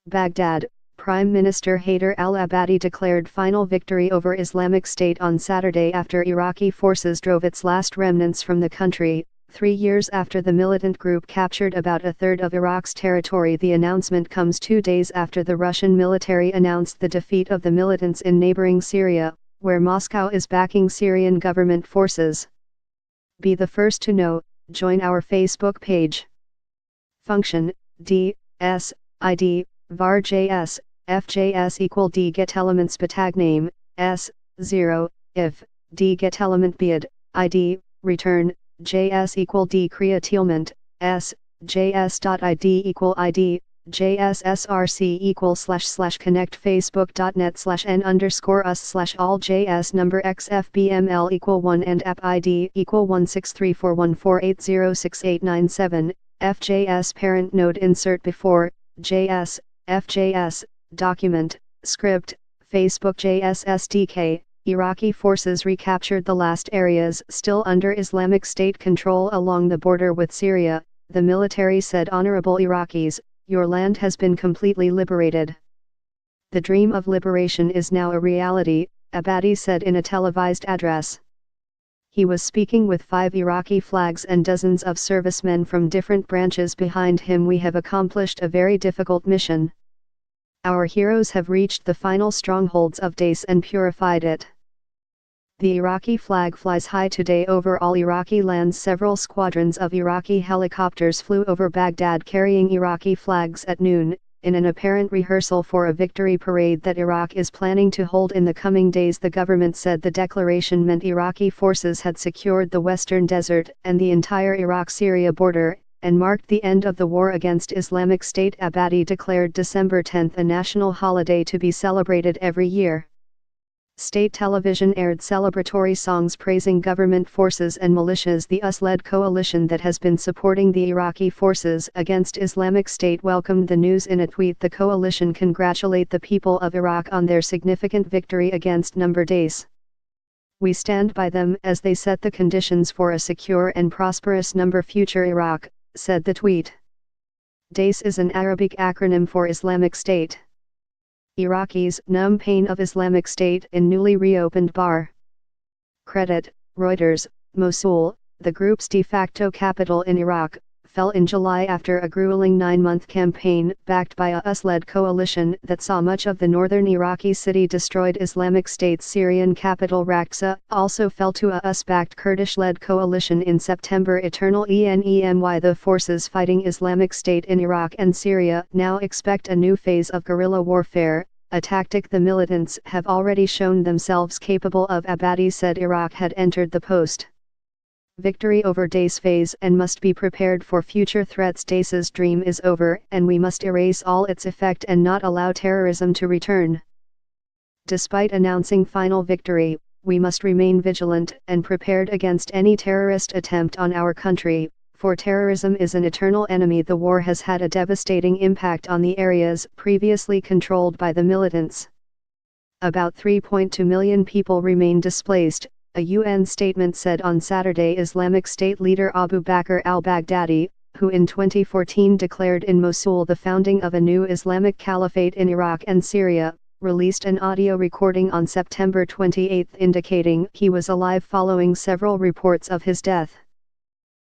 Baghdad, Prime Minister Haider al-Abadi declared final victory over Islamic State on Saturday after Iraqi forces drove its last remnants from the country, 3 years after the militant group captured about a third of Iraq's territory. The announcement comes 2 days after the Russian military announced the defeat of the militants in neighboring Syria, where Moscow is backing Syrian government forces. Be the first to know, join our Facebook page. Function, D, S, ID, var JS, fjs equal D get elements tag name, S, 0, if, D get element bid, ID, return, JS equal D createlment, S, JS.id equal ID, JSSRC equal / connect facebook.net / n_us / all JS number XFBML equal 1 and app ID equal 1634148068997, FJS parent node insert before, JS, FJS, document, script, Facebook JS SDK. Iraqi forces recaptured the last areas still under Islamic State control along the border with Syria, the military said. Honorable Iraqis, your land has been completely liberated. The dream of liberation is now a reality, Abadi said in a televised address. He was speaking with 5 Iraqi flags and dozens of servicemen from different branches behind him. We have accomplished a very difficult mission. Our heroes have reached the final strongholds of Daesh and purified it. The Iraqi flag flies high today over all Iraqi lands. Several squadrons of Iraqi helicopters flew over Baghdad carrying Iraqi flags at noon, in an apparent rehearsal for a victory parade that Iraq is planning to hold in the coming days. The government said the declaration meant Iraqi forces had secured the western desert and the entire Iraq-Syria border, and marked the end of the war against Islamic State. Abadi declared December 10 a national holiday to be celebrated every year. State television aired celebratory songs praising government forces and militias. The US-led coalition that has been supporting the Iraqi forces against Islamic State welcomed the news. In a tweet, the coalition congratulated the people of Iraq on their significant victory against Daesh. We stand by them as they set the conditions for a secure and prosperous future Iraq, said the tweet. Daesh is an Arabic acronym for Islamic State. Iraqis numb pain of Islamic State in newly reopened Bar. Credit, Reuters. Mosul, the group's de facto capital in Iraq, fell in July after a grueling 9-month campaign backed by a US-led coalition that saw much of the northern Iraqi city destroyed. Islamic State's Syrian capital Raqqa also fell to a US-backed Kurdish-led coalition in September. Eternal ENEMY. The forces fighting Islamic State in Iraq and Syria now expect a new phase of guerrilla warfare, a tactic the militants have already shown themselves capable of. Abadi said Iraq had entered the post-victory over Daesh phase and must be prepared for future threats. Daesh's dream is over and we must erase all its effect and not allow terrorism to return. Despite announcing final victory, we must remain vigilant and prepared against any terrorist attempt on our country, for terrorism is an eternal enemy. The war has had a devastating impact on the areas previously controlled by the militants. About 3.2 million people remain displaced, a UN statement said on Saturday. Islamic State leader Abu Bakr al-Baghdadi, who in 2014 declared in Mosul the founding of a new Islamic caliphate in Iraq and Syria, released an audio recording on September 28 indicating he was alive following several reports of his death.